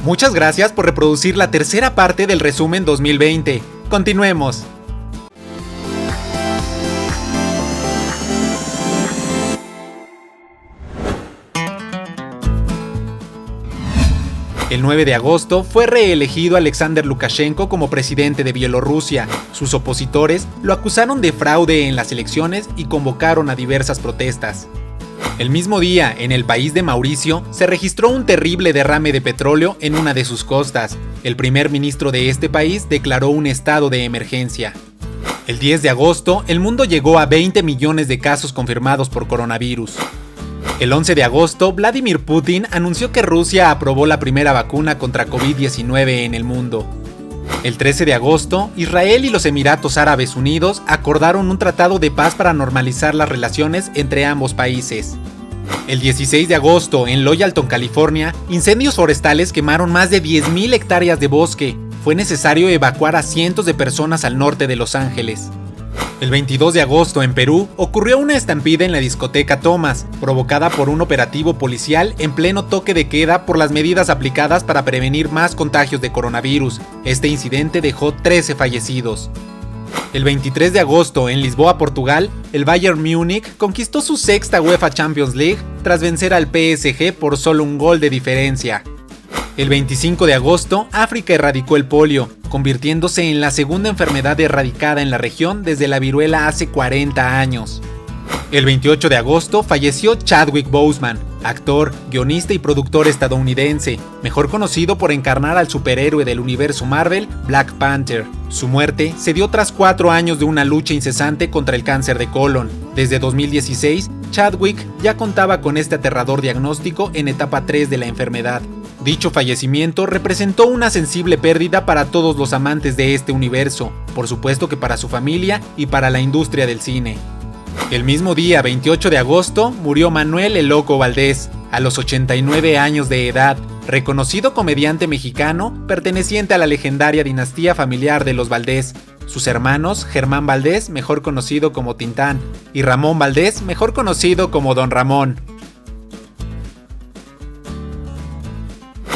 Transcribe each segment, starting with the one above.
Muchas gracias por reproducir la tercera parte del resumen 2020. Continuemos. El 9 de agosto fue reelegido Alexander Lukashenko como presidente de Bielorrusia. Sus opositores lo acusaron de fraude en las elecciones y convocaron a diversas protestas. El mismo día, en el país de Mauricio, se registró un terrible derrame de petróleo en una de sus costas. El primer ministro de este país declaró un estado de emergencia. El 10 de agosto, el mundo llegó a 20 millones de casos confirmados por coronavirus. El 11 de agosto, Vladimir Putin anunció que Rusia aprobó la primera vacuna contra COVID-19 en el mundo. El 13 de agosto, Israel y los Emiratos Árabes Unidos acordaron un tratado de paz para normalizar las relaciones entre ambos países. El 16 de agosto, en Loyalton, California, incendios forestales quemaron más de 10.000 hectáreas de bosque. Fue necesario evacuar a cientos de personas al norte de Los Ángeles. El 22 de agosto, en Perú, ocurrió una estampida en la discoteca Thomas, provocada por un operativo policial en pleno toque de queda por las medidas aplicadas para prevenir más contagios de coronavirus. Este incidente dejó 13 fallecidos. El 23 de agosto, en Lisboa, Portugal, el Bayern Múnich conquistó su sexta UEFA Champions League tras vencer al PSG por solo un gol de diferencia. El 25 de agosto, África erradicó el polio, convirtiéndose en la segunda enfermedad erradicada en la región desde la viruela hace 40 años. El 28 de agosto falleció Chadwick Boseman, actor, guionista y productor estadounidense, mejor conocido por encarnar al superhéroe del universo Marvel, Black Panther. Su muerte se dio tras 4 años de una lucha incesante contra el cáncer de colon. Desde 2016, Chadwick ya contaba con este aterrador diagnóstico en etapa 3 de la enfermedad. Dicho fallecimiento representó una sensible pérdida para todos los amantes de este universo, por supuesto que para su familia y para la industria del cine. El mismo día, 28 de agosto, murió Manuel "El Loco" Valdés, a los 89 años de edad, reconocido comediante mexicano perteneciente a la legendaria dinastía familiar de los Valdés. Sus hermanos, Germán Valdés, mejor conocido como Tintán, y Ramón Valdés, mejor conocido como Don Ramón.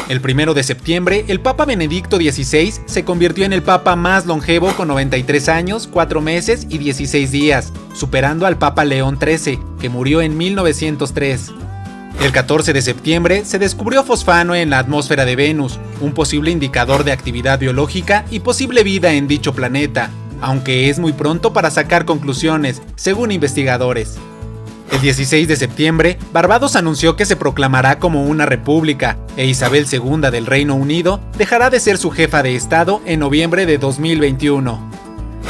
El 1 de septiembre, el Papa Benedicto XVI se convirtió en el Papa más longevo con 93 años, 4 meses y 16 días, superando al Papa León XIII, que murió en 1903. El 14 de septiembre se descubrió fosfano en la atmósfera de Venus, un posible indicador de actividad biológica y posible vida en dicho planeta, aunque es muy pronto para sacar conclusiones, según investigadores. El 16 de septiembre, Barbados anunció que se proclamará como una república, e Isabel II del Reino Unido dejará de ser su jefa de Estado en noviembre de 2021.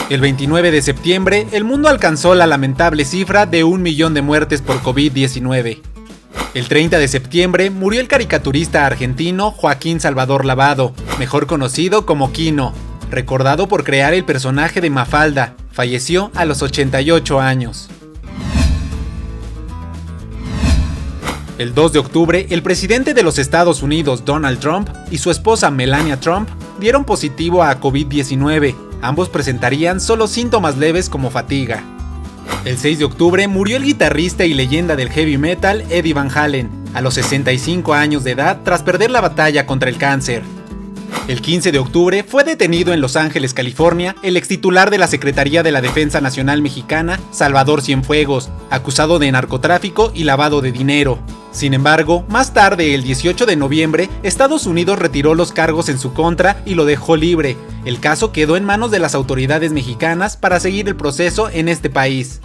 El 29 de septiembre, el mundo alcanzó la lamentable cifra de 1 millón de muertes por COVID-19. El 30 de septiembre murió el caricaturista argentino Joaquín Salvador Lavado, mejor conocido como Quino, recordado por crear el personaje de Mafalda. Falleció a los 88 años. El 2 de octubre, el presidente de los Estados Unidos, Donald Trump, y su esposa Melania Trump dieron positivo a COVID-19. Ambos presentarían solo síntomas leves como fatiga. El 6 de octubre murió el guitarrista y leyenda del heavy metal Eddie Van Halen, a los 65 años de edad tras perder la batalla contra el cáncer. El 15 de octubre fue detenido en Los Ángeles, California, el extitular de la Secretaría de la Defensa Nacional Mexicana, Salvador Cienfuegos, acusado de narcotráfico y lavado de dinero. Sin embargo, más tarde, el 18 de noviembre, Estados Unidos retiró los cargos en su contra y lo dejó libre. El caso quedó en manos de las autoridades mexicanas para seguir el proceso en este país.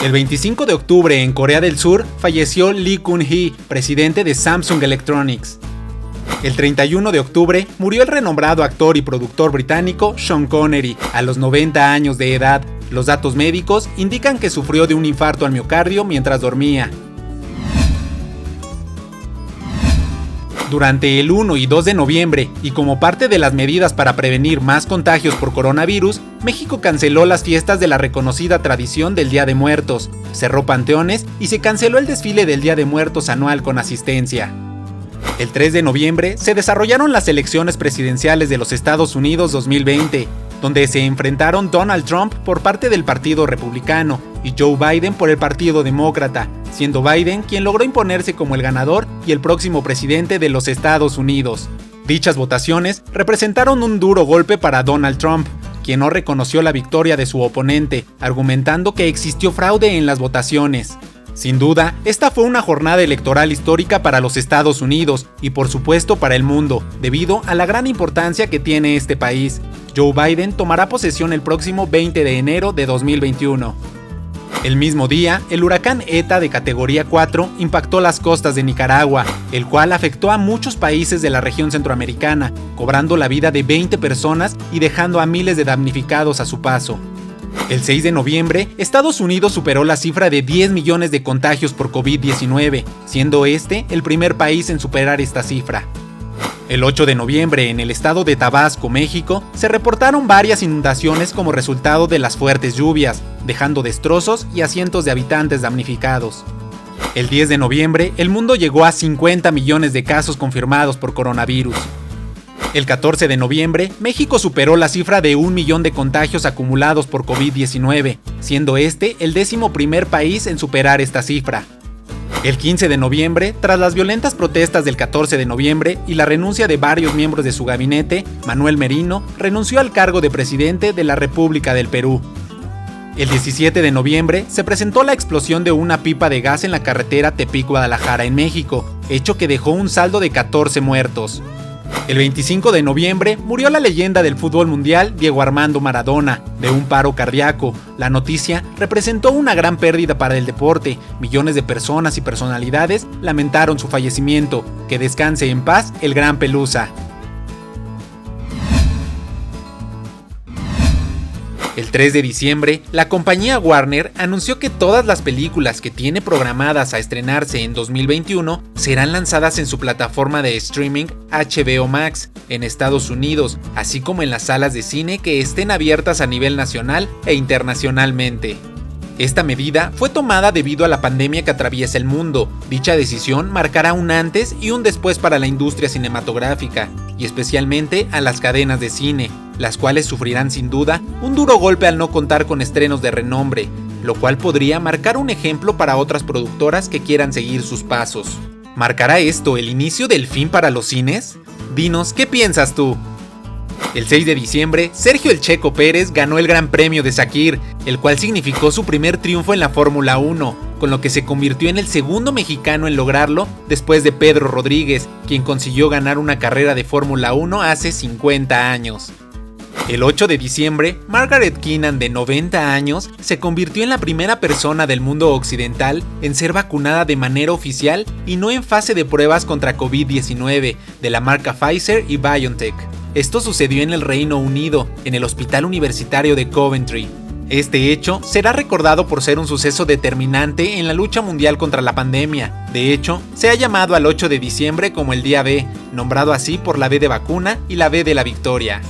El 25 de octubre, en Corea del Sur, falleció Lee Kun-hee, presidente de Samsung Electronics. El 31 de octubre murió el renombrado actor y productor británico Sean Connery, a los 90 años de edad. Los datos médicos indican que sufrió de un infarto al miocardio mientras dormía. Durante el 1 y 2 de noviembre, y como parte de las medidas para prevenir más contagios por coronavirus, México canceló las fiestas de la reconocida tradición del Día de Muertos, cerró panteones y se canceló el desfile del Día de Muertos anual con asistencia. El 3 de noviembre se desarrollaron las elecciones presidenciales de los Estados Unidos 2020, donde se enfrentaron Donald Trump por parte del Partido Republicano y Joe Biden por el Partido Demócrata, siendo Biden quien logró imponerse como el ganador y el próximo presidente de los Estados Unidos. Dichas votaciones representaron un duro golpe para Donald Trump, quien no reconoció la victoria de su oponente, argumentando que existió fraude en las votaciones. Sin duda, esta fue una jornada electoral histórica para los Estados Unidos y por supuesto para el mundo, debido a la gran importancia que tiene este país. Joe Biden tomará posesión el próximo 20 de enero de 2021. El mismo día, el huracán ETA de categoría 4 impactó las costas de Nicaragua, el cual afectó a muchos países de la región centroamericana, cobrando la vida de 20 personas y dejando a miles de damnificados a su paso. El 6 de noviembre, Estados Unidos superó la cifra de 10 millones de contagios por COVID-19, siendo este el primer país en superar esta cifra. El 8 de noviembre, en el estado de Tabasco, México, se reportaron varias inundaciones como resultado de las fuertes lluvias, dejando destrozos y a cientos de habitantes damnificados. El 10 de noviembre, el mundo llegó a 50 millones de casos confirmados por coronavirus. El 14 de noviembre, México superó la cifra de 1 millón de contagios acumulados por COVID-19, siendo este el 11º país en superar esta cifra. El 15 de noviembre, tras las violentas protestas del 14 de noviembre y la renuncia de varios miembros de su gabinete, Manuel Merino renunció al cargo de presidente de la República del Perú. El 17 de noviembre se presentó la explosión de una pipa de gas en la carretera Tepic-Guadalajara en México, hecho que dejó un saldo de 14 muertos. El 25 de noviembre murió la leyenda del fútbol mundial Diego Armando Maradona, de un paro cardíaco. La noticia representó una gran pérdida para el deporte. Millones de personas y personalidades lamentaron su fallecimiento. Que descanse en paz el gran Pelusa. El 3 de diciembre, la compañía Warner anunció que todas las películas que tiene programadas a estrenarse en 2021 serán lanzadas en su plataforma de streaming HBO Max en Estados Unidos, así como en las salas de cine que estén abiertas a nivel nacional e internacionalmente. Esta medida fue tomada debido a la pandemia que atraviesa el mundo. Dicha decisión marcará un antes y un después para la industria cinematográfica, y especialmente a las cadenas de cine, las cuales sufrirán sin duda un duro golpe al no contar con estrenos de renombre, lo cual podría marcar un ejemplo para otras productoras que quieran seguir sus pasos. ¿Marcará esto el inicio del fin para los cines? Dinos, ¿qué piensas tú? El 6 de diciembre, Sergio El Checo Pérez ganó el Gran Premio de Sakhir, el cual significó su primer triunfo en la Fórmula 1, con lo que se convirtió en el segundo mexicano en lograrlo después de Pedro Rodríguez, quien consiguió ganar una carrera de Fórmula 1 hace 50 años. El 8 de diciembre, Margaret Keenan, de 90 años, se convirtió en la primera persona del mundo occidental en ser vacunada de manera oficial y no en fase de pruebas contra COVID-19 de la marca Pfizer y BioNTech. Esto sucedió en el Reino Unido, en el Hospital Universitario de Coventry. Este hecho será recordado por ser un suceso determinante en la lucha mundial contra la pandemia. De hecho, se ha llamado al 8 de diciembre como el Día B, nombrado así por la B de vacuna y la B de la victoria.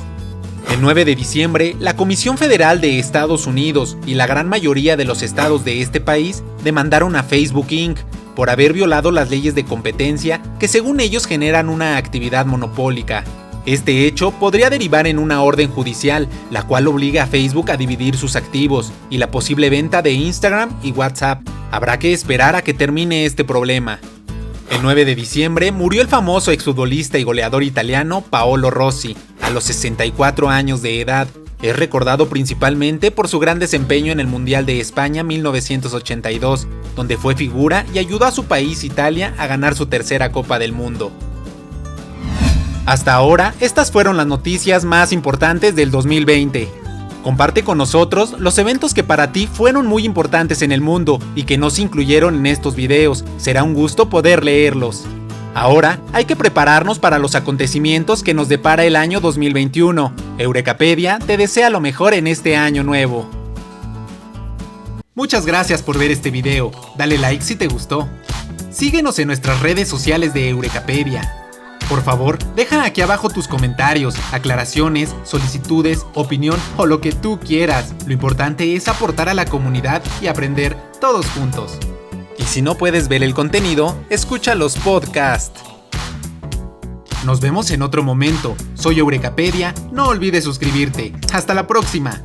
El 9 de diciembre, la Comisión Federal de Estados Unidos y la gran mayoría de los estados de este país demandaron a Facebook Inc. por haber violado las leyes de competencia que según ellos generan una actividad monopólica. Este hecho podría derivar en una orden judicial, la cual obliga a Facebook a dividir sus activos y la posible venta de Instagram y WhatsApp. Habrá que esperar a que termine este problema. El 9 de diciembre murió el famoso exfutbolista y goleador italiano Paolo Rossi, a los 64 años de edad. Es recordado principalmente por su gran desempeño en el Mundial de España 1982, donde fue figura y ayudó a su país Italia a ganar su tercera Copa del Mundo. Hasta ahora, estas fueron las noticias más importantes del 2020. Comparte con nosotros los eventos que para ti fueron muy importantes en el mundo y que no se incluyeron en estos videos. Será un gusto poder leerlos. Ahora hay que prepararnos para los acontecimientos que nos depara el año 2021. Eurekapedia te desea lo mejor en este año nuevo. Muchas gracias por ver este video. Dale like si te gustó. Síguenos en nuestras redes sociales de Eurekapedia. Por favor, deja aquí abajo tus comentarios, aclaraciones, solicitudes, opinión o lo que tú quieras. Lo importante es aportar a la comunidad y aprender todos juntos. Y si no puedes ver el contenido, escucha los podcasts. Nos vemos en otro momento. Soy Eurekapedia, no olvides suscribirte. ¡Hasta la próxima!